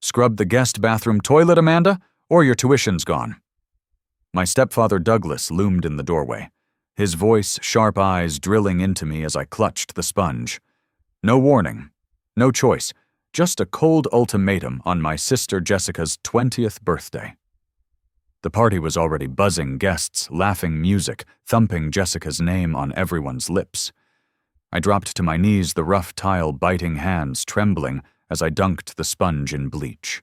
Scrub the guest bathroom toilet, Amanda, or your tuition's gone." My stepfather Douglas loomed in the doorway, his voice, sharp eyes drilling into me as I clutched the sponge. No warning, no choice, just a cold ultimatum on my sister Jessica's 20th birthday. The party was already buzzing guests, laughing music, thumping Jessica's name on everyone's lips. I dropped to my knees, the rough tile biting hands trembling as I dunked the sponge in bleach.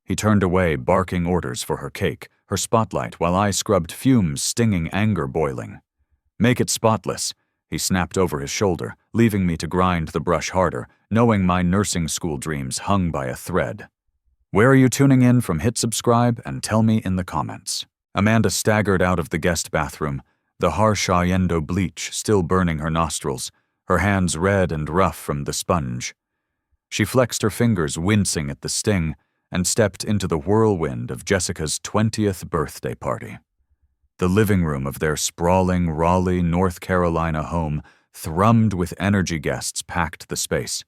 He turned away, barking orders for her cake, her spotlight, while I scrubbed fumes, stinging anger boiling. "Make it spotless," he snapped over his shoulder, leaving me to grind the brush harder, knowing my nursing school dreams hung by a thread. Where are you tuning in from? Hit subscribe and tell me in the comments. Amanda staggered out of the guest bathroom, the harsh Allendo bleach still burning her nostrils, her hands red and rough from the sponge. She flexed her fingers, wincing at the sting, and stepped into the whirlwind of Jessica's 20th birthday party. The living room of their sprawling Raleigh, North Carolina home thrummed with energy. Guests packed the space,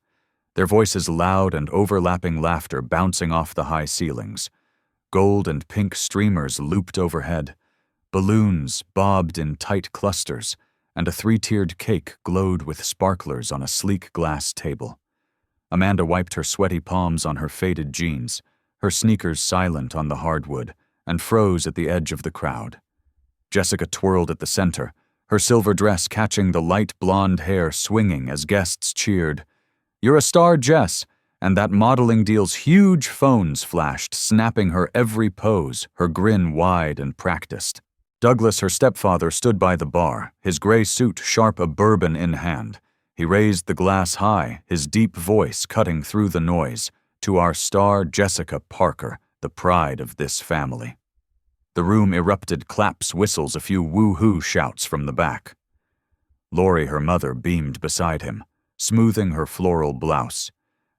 their voices loud and overlapping laughter bouncing off the high ceilings. Gold and pink streamers looped overhead. Balloons bobbed in tight clusters, and a 3-tiered cake glowed with sparklers on a sleek glass table. Amanda wiped her sweaty palms on her faded jeans, her sneakers silent on the hardwood, and froze at the edge of the crowd. Jessica twirled at the center, her silver dress catching the light blonde hair swinging as guests cheered. "You're a star, Jess," and that modeling deal's huge phones flashed, snapping her every pose, her grin wide and practiced. Douglas, her stepfather, stood by the bar, his gray suit sharp, a bourbon in hand. He raised the glass high, his deep voice cutting through the noise. "To our star, Jessica Parker, the pride of this family." The room erupted, claps, whistles, a few woo-hoo shouts from the back. Lori, her mother, beamed beside him, smoothing her floral blouse,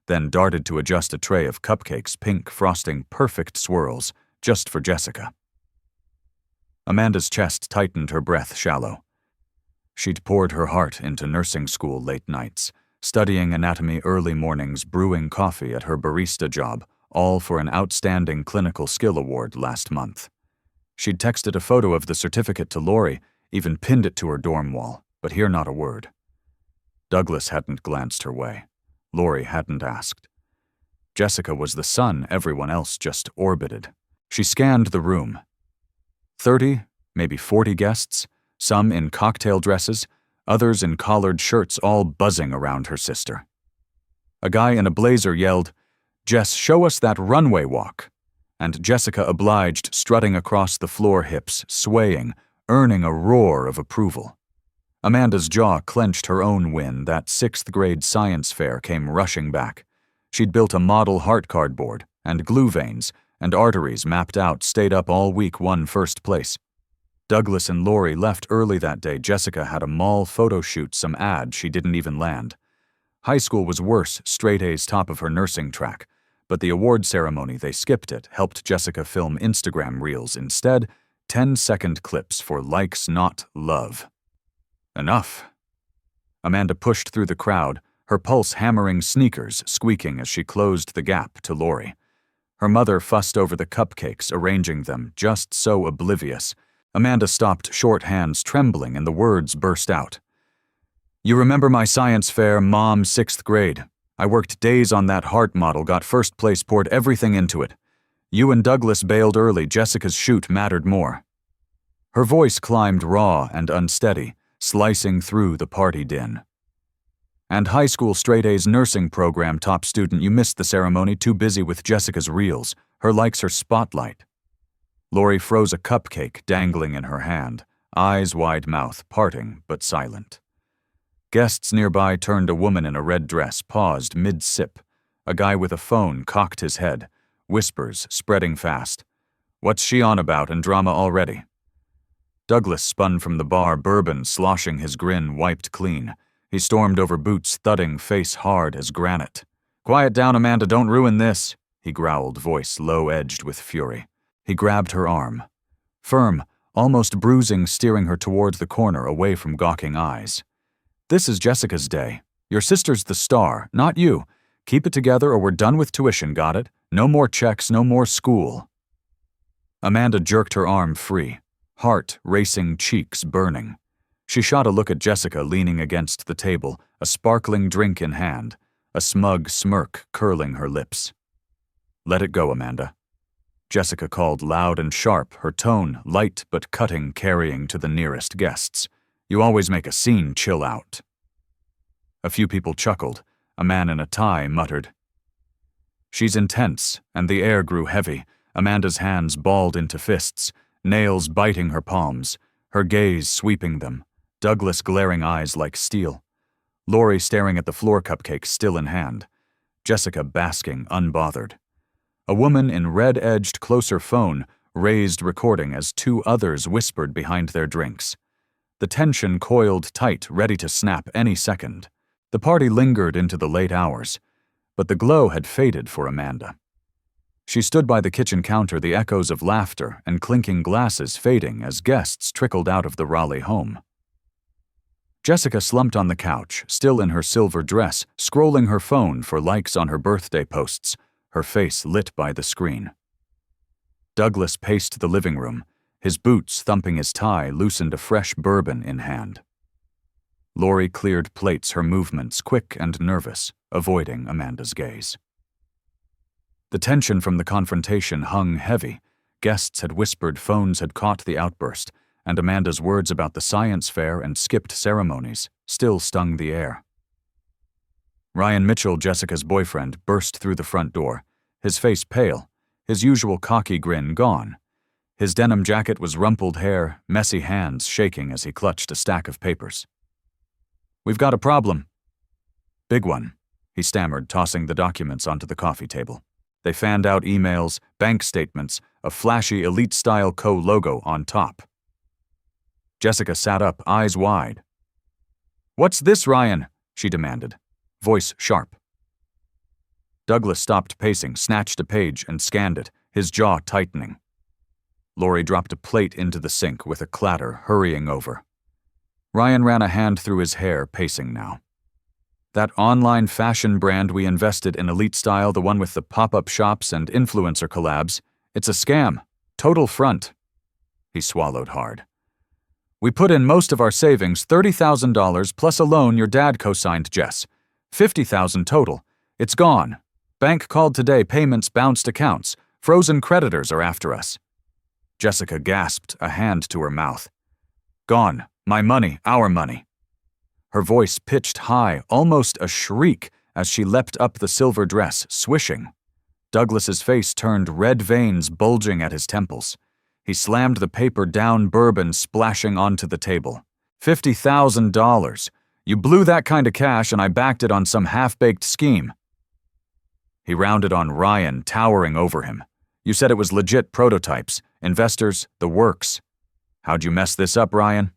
then darted to adjust a tray of cupcakes, pink frosting, perfect swirls, just for Jessica. Amanda's chest tightened, her breath shallow. She'd poured her heart into nursing school late nights, studying anatomy early mornings, brewing coffee at her barista job, all for an outstanding clinical skill award last month. She'd texted a photo of the certificate to Lori, even pinned it to her dorm wall, but hear not a word. Douglas hadn't glanced her way. Lori hadn't asked. Jessica was the sun everyone else just orbited. She scanned the room. 30, maybe 40 guests, some in cocktail dresses, others in collared shirts, all buzzing around her sister. A guy in a blazer yelled, "Jess, show us that runway walk," and Jessica obliged, strutting across the floor, hips swaying, earning a roar of approval. Amanda's jaw clenched, her own win. That 6th grade science fair came rushing back. She'd built a model heart cardboard, and glue veins and arteries mapped out stayed up all week, won first place. Douglas and Lori left early that day. Jessica had a mall photo shoot, some ad she didn't even land. High school was worse, straight A's top of her nursing track, but the award ceremony, they skipped it, helped Jessica film Instagram reels instead, 10-second clips for likes, not love. Enough. Amanda pushed through the crowd, her pulse hammering, sneakers squeaking as she closed the gap to Lori. Her mother fussed over the cupcakes, arranging them, just so oblivious. Amanda stopped short, hands trembling, and the words burst out. "You remember my science fair, Mom, 6th grade. I worked days on that heart model, got first place, poured everything into it. You and Douglas bailed early. Jessica's shoot mattered more." Her voice climbed raw and unsteady, slicing through the party din. "And high school straight A's nursing program top student. You missed the ceremony, too busy with Jessica's reels, her likes, her spotlight." Lori froze a cupcake dangling in her hand, eyes wide, mouth parting but silent. Guests nearby turned. A woman in a red dress paused mid-sip. A guy with a phone cocked his head, whispers spreading fast. "What's she on about, and drama already?" Douglas spun from the bar, bourbon sloshing, his grin wiped clean. He stormed over, boots thudding, face hard as granite. "Quiet down, Amanda, don't ruin this," he growled, voice low-edged with fury. He grabbed her arm. Firm, almost bruising, steering her toward the corner, away from gawking eyes. "This is Jessica's day. Your sister's the star, not you. Keep it together or we're done with tuition, got it? No more checks, no more school. Amanda jerked her arm free, heart racing, cheeks burning. She shot a look at Jessica leaning against the table, a sparkling drink in hand, a smug smirk curling her lips. Let it go, Amanda. Jessica called loud and sharp, her tone light but cutting, carrying to the nearest guests. You always make a scene, chill out. A few people chuckled. A man in a tie muttered. She's intense, and the air grew heavy. Amanda's hands balled into fists, nails biting her palms, her gaze sweeping them, Douglas' glaring eyes like steel. Lori staring at the floor cupcake still in hand. Jessica basking, unbothered. A woman in red-edged closer phone raised recording as two others whispered behind their drinks. The tension coiled tight, ready to snap any second. The party lingered into the late hours, but the glow had faded for Amanda. She stood by the kitchen counter, the echoes of laughter and clinking glasses fading as guests trickled out of the Raleigh home. Jessica slumped on the couch, still in her silver dress, scrolling her phone for likes on her birthday posts, her face lit by the screen. Douglas paced the living room, his boots thumping his tie, loosened a fresh bourbon in hand. Lori cleared plates, her movements quick and nervous, avoiding Amanda's gaze. The tension from the confrontation hung heavy. Guests had whispered, phones had caught the outburst, and Amanda's words about the science fair and skipped ceremonies still stung the air. Ryan Mitchell, Jessica's boyfriend, burst through the front door, his face pale, his usual cocky grin gone. His denim jacket was rumpled hair, messy hands shaking as he clutched a stack of papers. We've got a problem. Big one, he stammered, tossing the documents onto the coffee table. They fanned out emails, bank statements, a flashy elite-style co-logo on top. Jessica sat up, eyes wide. What's this, Ryan? She demanded, voice sharp. Douglas stopped pacing, snatched a page, and scanned it, his jaw tightening. Lori dropped a plate into the sink with a clatter, hurrying over. Ryan ran a hand through his hair, pacing now. That online fashion brand we invested in, Elite Style, the one with the pop-up shops and influencer collabs, it's a scam. Total front. He swallowed hard. We put in most of our savings, $30,000 plus a loan your dad co-signed, Jess. $50,000 total. It's gone. Bank called today, payments bounced accounts. Frozen creditors are after us. Jessica gasped, a hand to her mouth. Gone. My money, our money. Her voice pitched high, almost a shriek, as she leapt up the silver dress, swishing. Douglas's face turned, red veins bulging at his temples. He slammed the paper down, bourbon splashing onto the table. $50,000. You blew that kind of cash and I backed it on some half-baked scheme. He rounded on Ryan, towering over him. You said it was legit prototypes, investors, the works. How'd you mess this up, Ryan?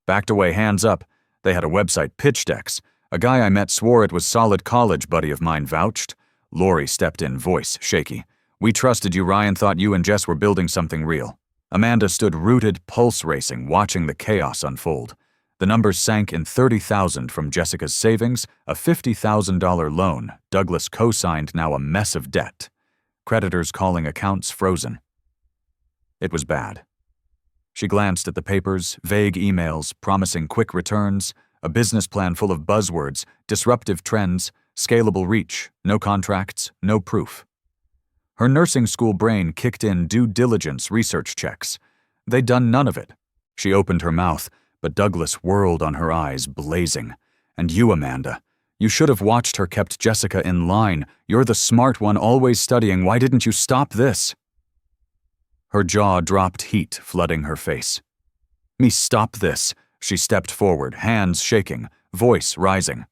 Backed away, hands up. They had a website, pitch decks. A guy I met swore it was solid, college buddy of mine vouched. Lori stepped in, voice shaky. We trusted you, Ryan, thought you and Jess were building something real. Amanda stood rooted, pulse racing, watching the chaos unfold. The numbers sank in $30,000 from Jessica's savings, a $50,000 loan. Douglas co-signed, now a mess of debt. Creditors calling accounts frozen. It was bad. She glanced at the papers, vague emails, promising quick returns, a business plan full of buzzwords, disruptive trends, scalable reach, no contracts, no proof. Her nursing school brain kicked in due diligence research checks. They'd done none of it. She opened her mouth, but Douglas whirled on her eyes, blazing. And you, Amanda. You should have watched her, kept Jessica in line. You're the smart one, always studying. Why didn't you stop this? Her jaw dropped, heat flooding her face. Me stop this. She stepped forward, hands shaking, voice rising.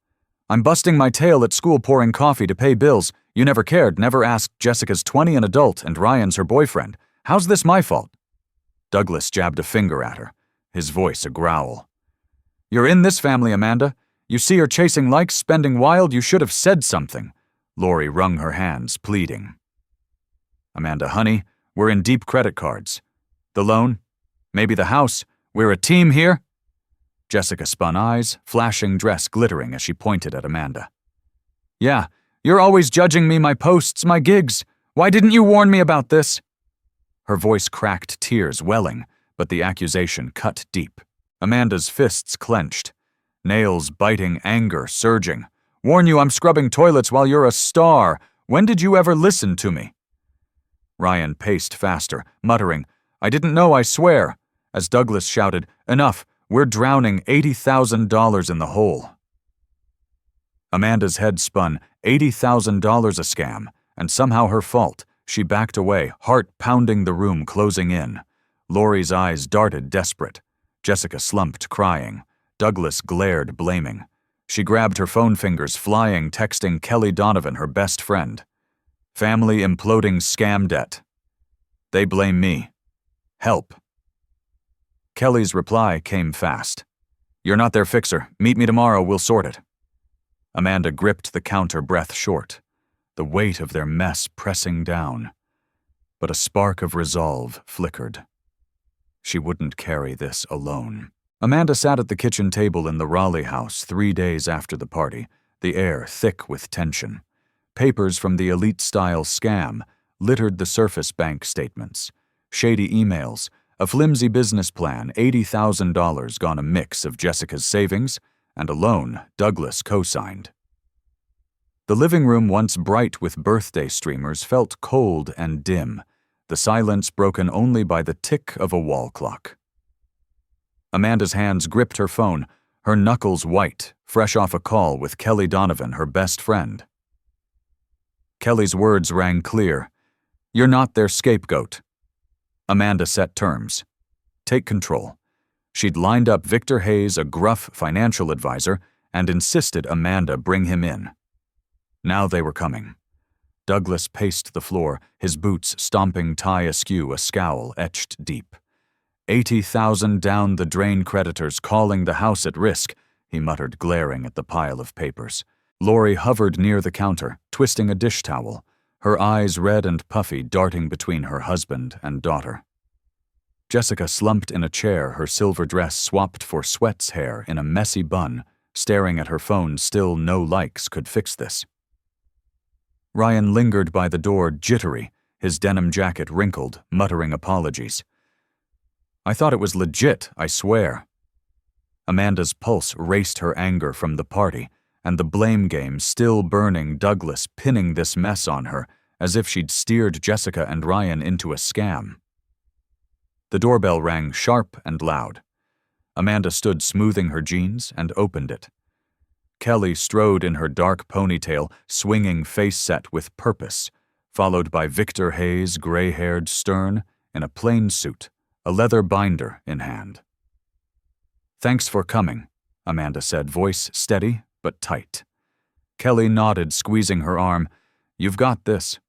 I'm busting my tail at school pouring coffee to pay bills. You never cared, never asked. Jessica's 20, an adult, and Ryan's her boyfriend. How's this my fault? Douglas jabbed a finger at her, his voice a growl. You're in this family, Amanda. You see her chasing likes, spending wild. You should have said something. Lori wrung her hands, pleading. Amanda, honey, we're in deep credit cards. The loan? Maybe the house? We're a team here? Jessica spun eyes, flashing dress glittering as she pointed at Amanda. Yeah, You're always judging me, my posts, my gigs. Why didn't you warn me about this?" Her voice cracked, tears welling, but the accusation cut deep. Amanda's fists clenched, nails biting, anger surging. "Warn you I'm scrubbing toilets while you're a star. When did you ever listen to me?" Ryan paced faster, muttering, "I didn't know, I swear," as Douglas shouted, "Enough, we're drowning $80,000 in the hole." Amanda's head spun, $80,000 a scam, and somehow her fault. She backed away, heart pounding the room closing in. Lori's eyes darted desperate. Jessica slumped, crying. Douglas glared, blaming. She grabbed her phone fingers, flying, texting Kelly Donovan, her best friend. "Family imploding scam debt. They blame me. Help." Kelly's reply came fast. "You're not their fixer. Meet me tomorrow, we'll sort it." Amanda gripped the counter, breath short, the weight of their mess pressing down. But a spark of resolve flickered. She wouldn't carry this alone. Amanda sat at the kitchen table in the Raleigh house 3 days after the party, the air thick with tension. Papers from the elite-style scam littered the surface bank statements. Shady emails, a flimsy business plan, $80,000 gone a mix of Jessica's savings, and a loan Douglas co-signed. The living room, once bright with birthday streamers, felt cold and dim, the silence broken only by the tick of a wall clock. Amanda's hands gripped her phone, her knuckles white, fresh off a call with Kelly Donovan, her best friend. Kelly's words rang clear. "You're not their scapegoat." Amanda set terms. Take control. She'd lined up Victor Hayes, a gruff financial advisor, and insisted Amanda bring him in. Now they were coming. Douglas paced the floor, his boots stomping tie askew, a scowl etched deep. 80,000 down the drain, creditors calling the house at risk, he muttered, glaring at the pile of papers. Lori hovered near the counter, twisting a dish towel, her eyes red and puffy, darting between her husband and daughter. Jessica slumped in a chair, her silver dress swapped for Sweat's hair in a messy bun, staring at her phone. Still no likes could fix this. Ryan lingered by the door, jittery, his denim jacket wrinkled, muttering apologies. "I thought it was legit, I swear." Amanda's pulse raced, her anger from the party, and the blame game still burning, Douglas pinning this mess on her, as if she'd steered Jessica and Ryan into a scam. The doorbell rang sharp and loud. Amanda stood smoothing her jeans and opened it. Kelly strode in her dark ponytail, swinging face set with purpose, followed by Victor Hayes, gray-haired, stern, in a plain suit, a leather binder in hand. "Thanks for coming," Amanda said, voice steady but tight. Kelly nodded, squeezing her arm. "You've got this."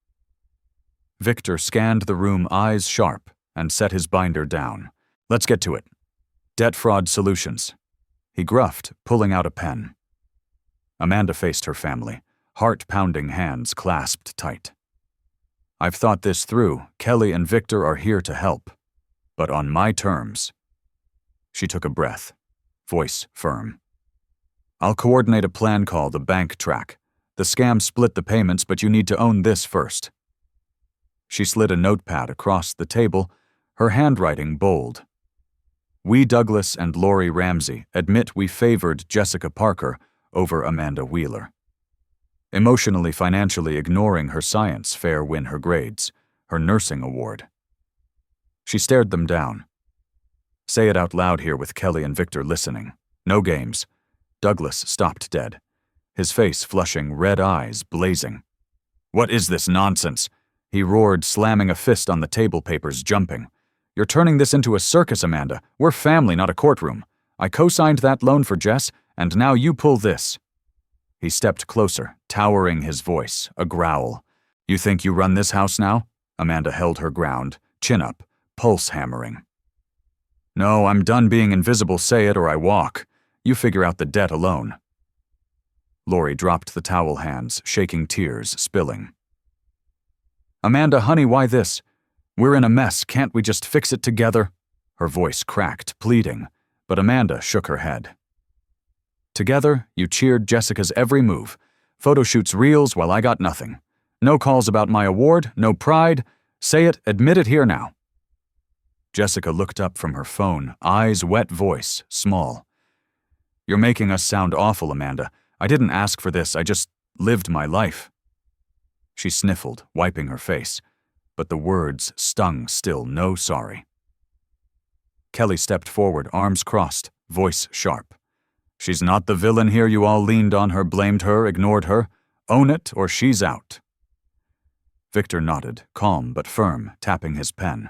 Victor scanned the room, eyes sharp, and set his binder down. "Let's get to it. Debt fraud solutions." He gruffed, pulling out a pen. Amanda faced her family, heart-pounding hands clasped tight. "I've thought this through. Kelly and Victor are here to help. But on my terms." She took a breath, voice firm. "I'll coordinate a plan call the bank track. The scam split the payments, but you need to own this first." She slid a notepad across the table, her handwriting bold. "We, Douglas and Lori Ramsey, admit we favored Jessica Parker over Amanda Wheeler. Emotionally, financially ignoring her science fair win her grades, her nursing award." She stared them down. "Say it out loud here with Kelly and Victor listening. No games." Douglas stopped dead, his face flushing, red eyes blazing. "What is this nonsense?" he roared, slamming a fist on the table, papers jumping. "You're turning this into a circus, Amanda. We're family, not a courtroom. I co-signed that loan for Jess, and now you pull this." He stepped closer, towering his voice, a growl. "You think you run this house now?" Amanda held her ground, chin up, pulse hammering. "No, I'm done being invisible. Say it or I walk. You figure out the debt alone." Lori dropped the towel hands, shaking, tears spilling. "Amanda, honey, why this? We're in a mess. Can't we just fix it together?" Her voice cracked, pleading, but Amanda shook her head. "Together, you cheered Jessica's every move, Photo shoots, reels, while I got nothing. No calls about my award, no pride. Say it, admit it here now. Jessica looked up from her phone, eyes wet, voice small. You're making us sound awful, Amanda. I didn't ask for this, I just lived my life. She sniffled, wiping her face, but the words stung still, no sorry. Kelly stepped forward, arms crossed, voice sharp. She's not the villain here. You all leaned on her, blamed her, ignored her. Own it or she's out. Victor nodded, calm but firm, tapping his pen.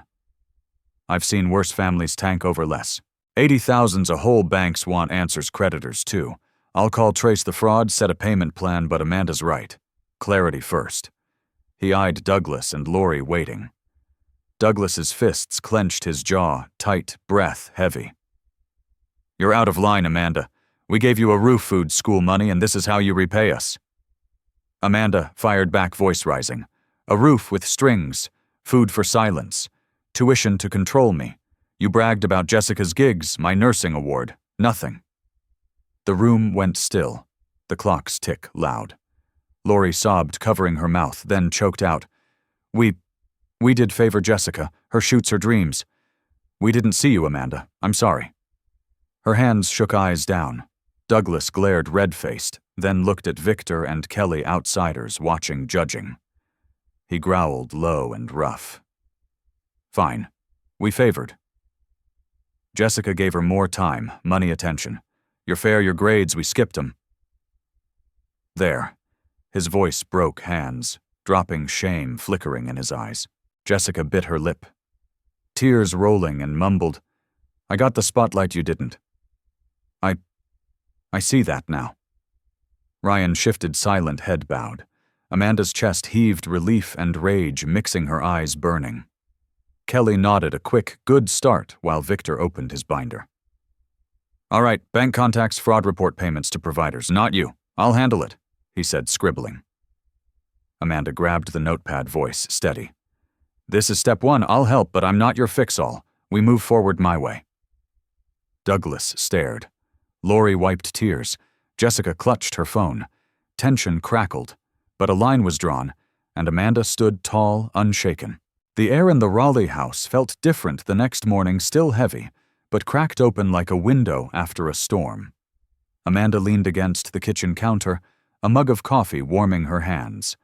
I've seen worse families tank over less. 80,000's a whole, banks want answers, creditors too. I'll call trace the fraud, set a payment plan, but Amanda's right. Clarity first. He eyed Douglas and Lori waiting. Douglas's fists clenched, his jaw tight, breath heavy. You're out of line, Amanda. We gave you a roof, food, school money, and this is how you repay us. Amanda fired back, voice rising. A roof with strings, food for silence, tuition to control me. You bragged about Jessica's gigs, my nursing award. Nothing. The room went still, the clocks tick loud. Lori sobbed, covering her mouth, then choked out. We did favor Jessica, her shoots, her dreams. We didn't see you, Amanda. I'm sorry. Her hands shook, eyes down. Douglas glared red-faced, then looked at Victor and Kelly, outsiders, watching, judging. He growled low and rough. Fine. We favored. Jessica gave her more time, money, attention. Your fare, your grades, we skipped 'em. There. His voice broke hands, dropping, shame flickering in his eyes. Jessica bit her lip. Tears rolling, and mumbled, I got the spotlight you didn't. I see that now. Ryan shifted, silent, head bowed. Amanda's chest heaved, relief and rage mixing, her eyes burning. Kelly nodded a quick, good start while Victor opened his binder. All right, bank contacts, fraud report payments to providers, not you. I'll handle it, he said, scribbling. Amanda grabbed the notepad, voice steady. This is step one, I'll help, but I'm not your fix-all. We move forward my way. Douglas stared. Lori wiped tears. Jessica clutched her phone. Tension crackled, but a line was drawn, and Amanda stood tall, unshaken. The air in the Raleigh house felt different the next morning, still heavy, but cracked open like a window after a storm. Amanda leaned against the kitchen counter, a mug of coffee warming her hands,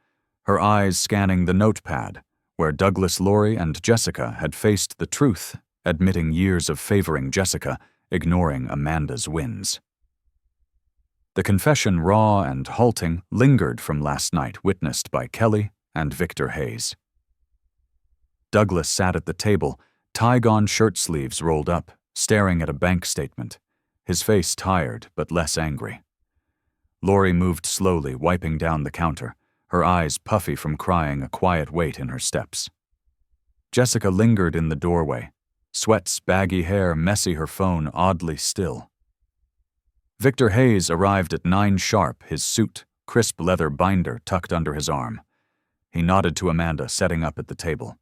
her eyes scanning the notepad, where Douglas, Lori, and Jessica had faced the truth, admitting years of favoring Jessica, ignoring Amanda's wins. The confession, raw and halting, lingered from last night, witnessed by Kelly and Victor Hayes. Douglas sat at the table, tie-gone shirt sleeves rolled up, staring at a bank statement, his face tired but less angry. Lori moved slowly, wiping down the counter, her eyes puffy from crying, a quiet weight in her steps. Jessica lingered in the doorway, sweats, baggy hair, messy, her phone oddly still. Victor Hayes arrived at 9 sharp, his suit, crisp leather binder tucked under his arm. He nodded to Amanda, setting up at the table.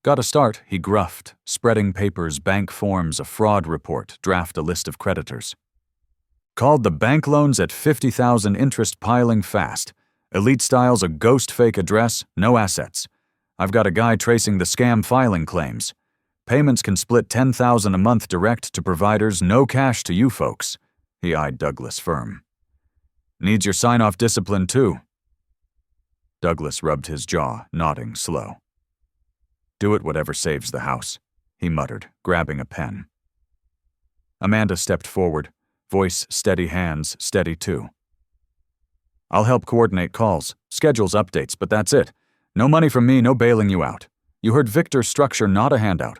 Got a start, he gruffed, spreading papers, bank forms, a fraud report, draft a list of creditors. Called the bank loans at 50,000, interest piling fast. Elite Style's a ghost fake address, no assets. I've got a guy tracing the scam filing claims. Payments can split 10,000 a month direct to providers, no cash to you folks. He eyed Douglas firm. Needs your sign-off discipline too. Douglas rubbed his jaw, nodding slow. Do it whatever saves the house, he muttered, grabbing a pen. Amanda stepped forward, voice steady, hands steady too. I'll help coordinate calls, schedules, updates, but that's it. No money from me, no bailing you out. You heard Victor, structure, not a handout.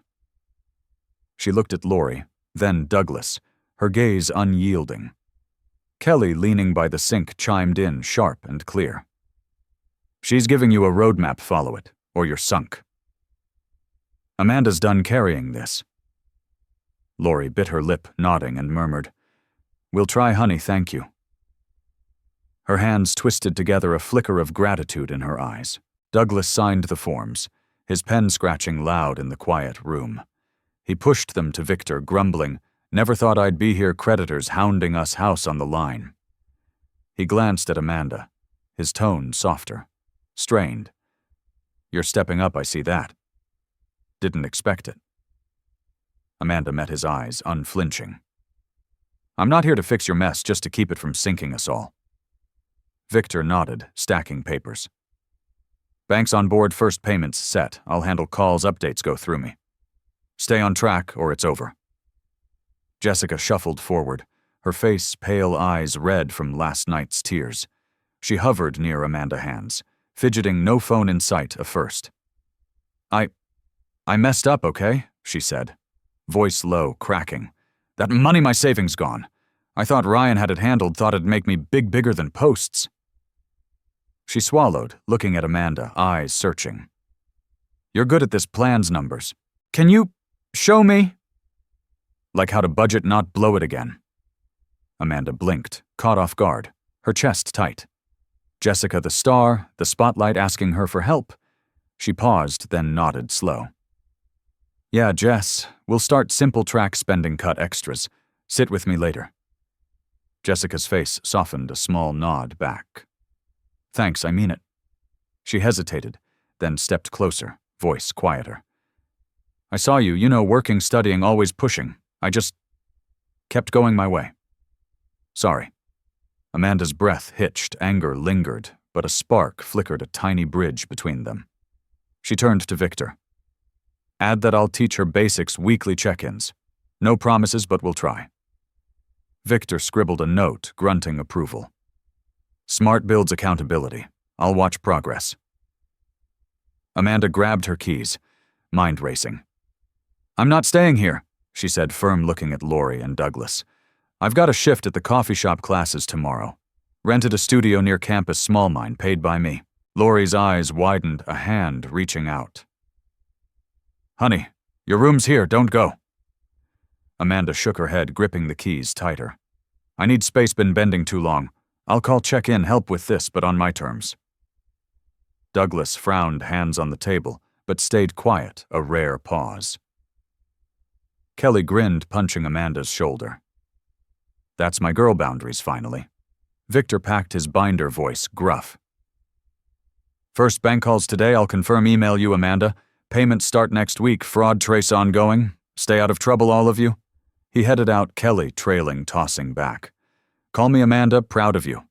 She looked at Lori, then Douglas, her gaze unyielding. Kelly, leaning by the sink, chimed in, sharp and clear. She's giving you a roadmap, follow it, or you're sunk. Amanda's done carrying this. Lori bit her lip, nodding, and murmured, We'll try, honey, thank you. Her hands twisted together, a flicker of gratitude in her eyes. Douglas signed the forms, his pen scratching loud in the quiet room. He pushed them to Victor, grumbling, Never thought I'd be here, creditors hounding us, house on the line. He glanced at Amanda, his tone softer, strained. "You're stepping up, I see that. Didn't expect it." Amanda met his eyes, unflinching. "I'm not here to fix your mess, just to keep it from sinking us all." Victor nodded, stacking papers. "Bank's on board, first payments set. I'll handle calls, updates go through me. Stay on track, or it's over." Jessica shuffled forward, her face, pale eyes red from last night's tears. She hovered near Amanda's hands, fidgeting, no phone in sight, a first. I messed up, okay?" she said, voice low, cracking. "That money my savings gone. I thought Ryan had it handled, thought it'd make me bigger than posts." She swallowed, looking at Amanda, eyes searching. "You're good at this plans numbers. Can you show me?" "Like how to budget, not blow it again." Amanda blinked, caught off guard, her chest tight. Jessica the star, the spotlight asking her for help. She paused, then nodded slow. "Yeah, Jess, we'll start simple track spending cut extras. Sit with me later." Jessica's face softened, a small nod back. "Thanks, I mean it." She hesitated, then stepped closer, voice quieter. "I saw you, working, studying, always pushing. I just kept going my way. Sorry." Amanda's breath hitched, anger lingered, but a spark flickered a tiny bridge between them. She turned to Victor. "Add that I'll teach her basics weekly check-ins. No promises, but we'll try." Victor scribbled a note, grunting approval. "Smart builds accountability. I'll watch progress." Amanda grabbed her keys, mind racing. "I'm not staying here," she said, firm, looking at Lori and Douglas. "I've got a shift at the coffee shop classes tomorrow. Rented a studio near campus, small mine, paid by me." Lori's eyes widened, a hand reaching out. "Honey, your room's here, don't go." Amanda shook her head, gripping the keys tighter. "I need space, been bending too long. I'll call check-in, help with this, but on my terms." Douglas frowned, hands on the table, but stayed quiet, a rare pause. Kelly grinned, punching Amanda's shoulder. "That's my girl boundaries, finally." Victor packed his binder, voice gruff. "First bank calls today, I'll confirm, email you, Amanda. Payments start next week, fraud trace ongoing. Stay out of trouble, all of you." He headed out, Kelly trailing, tossing back. "Call me Amanda, proud of you."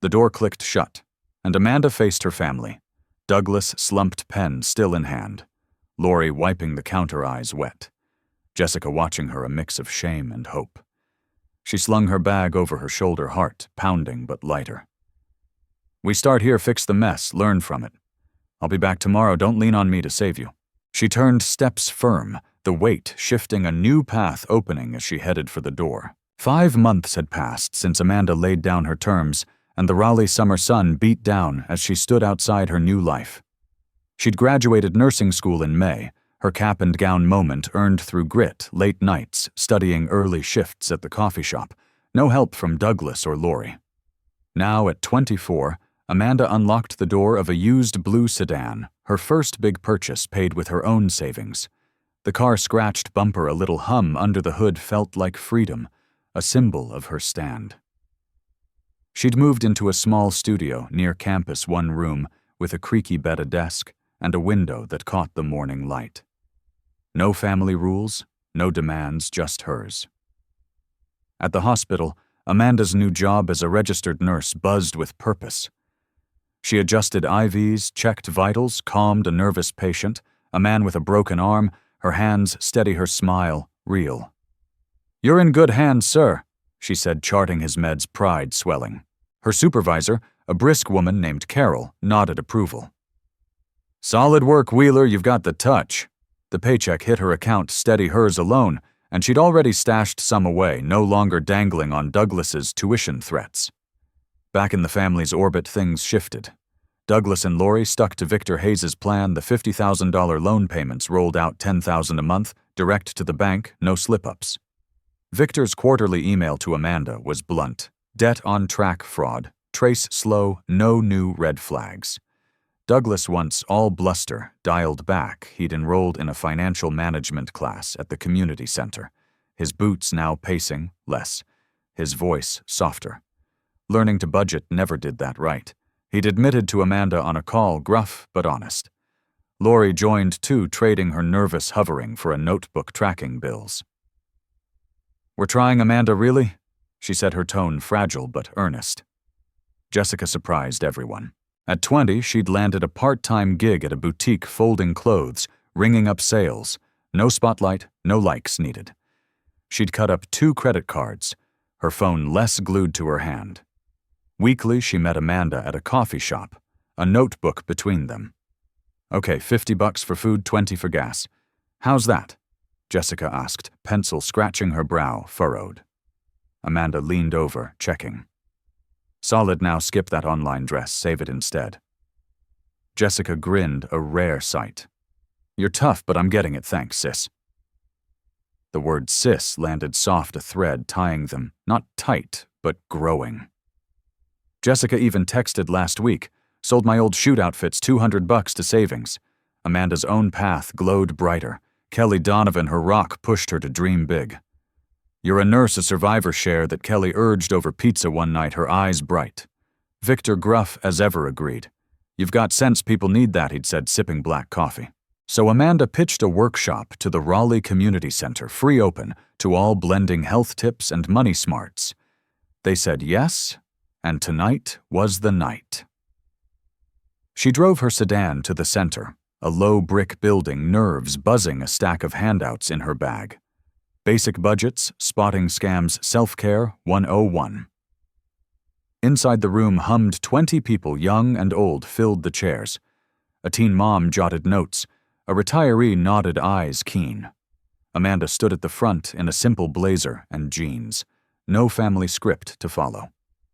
The door clicked shut, and Amanda faced her family. Douglas slumped, pen still in hand. Lori wiping the counter, eyes wet. Jessica watching her, a mix of shame and hope. She slung her bag over her shoulder, heart pounding but lighter. "We start here, fix the mess, learn from it. I'll be back tomorrow, don't lean on me to save you." She turned, steps firm, the weight shifting, a new path opening as she headed for the door. 5 months had passed since Amanda laid down her terms, and the Raleigh summer sun beat down as she stood outside her new life. She'd graduated nursing school in May, her cap and gown moment earned through grit, late nights, studying early shifts at the coffee shop, no help from Douglas or Lori. Now, at 24, Amanda unlocked the door of a used blue sedan, her first big purchase paid with her own savings. The car scratched bumper, a little hum under the hood felt like freedom, a symbol of her stand. She'd moved into a small studio near campus, one room, with a creaky bed, a desk, and a window that caught the morning light. No family rules, no demands, just hers. At the hospital, Amanda's new job as a registered nurse buzzed with purpose. She adjusted IVs, checked vitals, calmed a nervous patient, a man with a broken arm, her hands steady, her smile real. "You're in good hands, sir," she said, charting his meds, pride swelling. Her supervisor, a brisk woman named Carol, nodded approval. "Solid work, Wheeler, you've got the touch." The paycheck hit her account, steady, hers alone, and she'd already stashed some away, no longer dangling on Douglas's tuition threats. Back in the family's orbit, things shifted. Douglas and Lori stuck to Victor Hayes's plan. The $50,000 loan payments rolled out $10,000 a month, direct to the bank, no slip-ups. Victor's quarterly email to Amanda was blunt. Debt on track, fraud. Trace slow, no new red flags. Douglas, once all bluster, dialed back. He'd enrolled in a financial management class at the community center. His boots now pacing, less. His voice softer. Learning to budget never did that right. He'd admitted to Amanda on a call, gruff but honest. Lori joined too, trading her nervous hovering for a notebook tracking bills. "We're trying, Amanda, really?" She said, her tone fragile but earnest. Jessica surprised everyone. At 20, she'd landed a part-time gig at a boutique folding clothes, ringing up sales. No spotlight, no likes needed. She'd cut up 2 credit cards, her phone less glued to her hand. Weekly, she met Amanda at a coffee shop, a notebook between them. "Okay, $50 for food, 20 for gas. How's that?" Jessica asked, pencil scratching her brow, furrowed. Amanda leaned over, checking. "Solid now, skip that online dress, save it instead." Jessica grinned, a rare sight. "You're tough, but I'm getting it, thanks, sis." The word sis landed soft, a thread tying them, not tight, but growing. Jessica even texted last week, "Sold my old shoot outfits, $200 to savings." Amanda's own path glowed brighter. Kelly Donovan, her rock, pushed her to dream big. "You're a nurse, a survivor share," that Kelly urged over pizza one night, her eyes bright. Victor, gruff as ever, agreed. "You've got sense, people need that," he'd said, sipping black coffee. So Amanda pitched a workshop to the Raleigh Community Center, free open, to all blending health tips and money smarts. They said yes, and tonight was the night. She drove her sedan to the center, a low brick building, nerves buzzing, a stack of handouts in her bag. Basic budgets, spotting scams, self-care, 101. Inside the room hummed 20 people, young and old, filled the chairs. A teen mom jotted notes. A retiree nodded, eyes keen. Amanda stood at the front in a simple blazer and jeans. No family script to follow.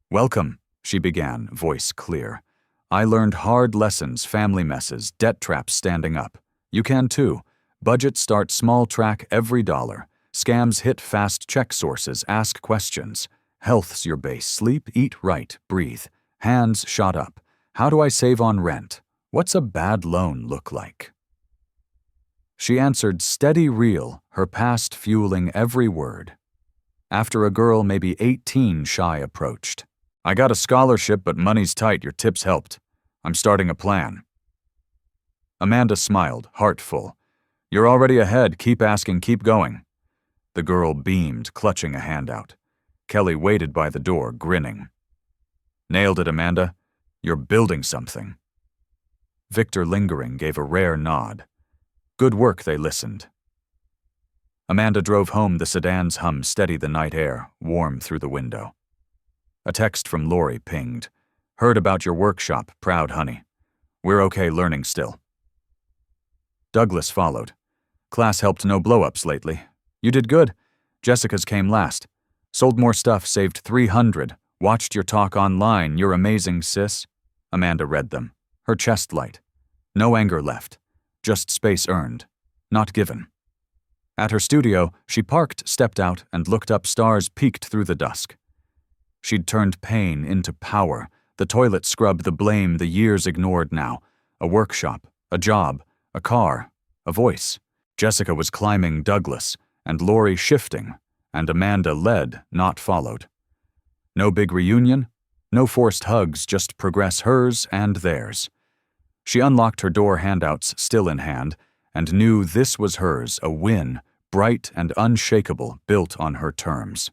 "Welcome," she began, voice clear. "I learned hard lessons, family messes, debt traps standing up. You can too. Budget start small, track every dollar. Scams hit fast, check sources, ask questions. Health's your base, sleep, eat right, breathe. Hands shot up. How do I save on rent? What's a bad loan look like?" She answered, steady, real, her past fueling every word. After a girl maybe 18 shy approached. "I got a scholarship, but money's tight, your tips helped. I'm starting a plan." Amanda smiled, heart full. "You're already ahead, keep asking, keep going." The girl beamed, clutching a handout. Kelly waited by the door, grinning. "Nailed it, Amanda. You're building something." Victor, lingering, gave a rare nod. Good work, they listened. Amanda drove home, the sedan's hum steady, the night air, warm through the window. A text from Lori pinged. "Heard about your workshop, proud honey. We're okay, learning still." Douglas followed. "Class helped, no blow-ups lately. You did good. Jessica's came last. Sold more stuff, saved 300. Watched your talk online, you're amazing, sis." Amanda read them, her chest light. No anger left, just space earned, not given. At her studio, she parked, stepped out, and looked up. Stars peeked through the dusk. She'd turned pain into power, the toilet scrub, the blame, the years ignored now. A workshop, a job, a car, a voice. Jessica was climbing Douglas, and Lori shifting, and Amanda led, not followed. No big reunion, no forced hugs, just progress, hers and theirs. She unlocked her door, handouts still in hand, and knew this was hers, a win, bright and unshakable, built on her terms.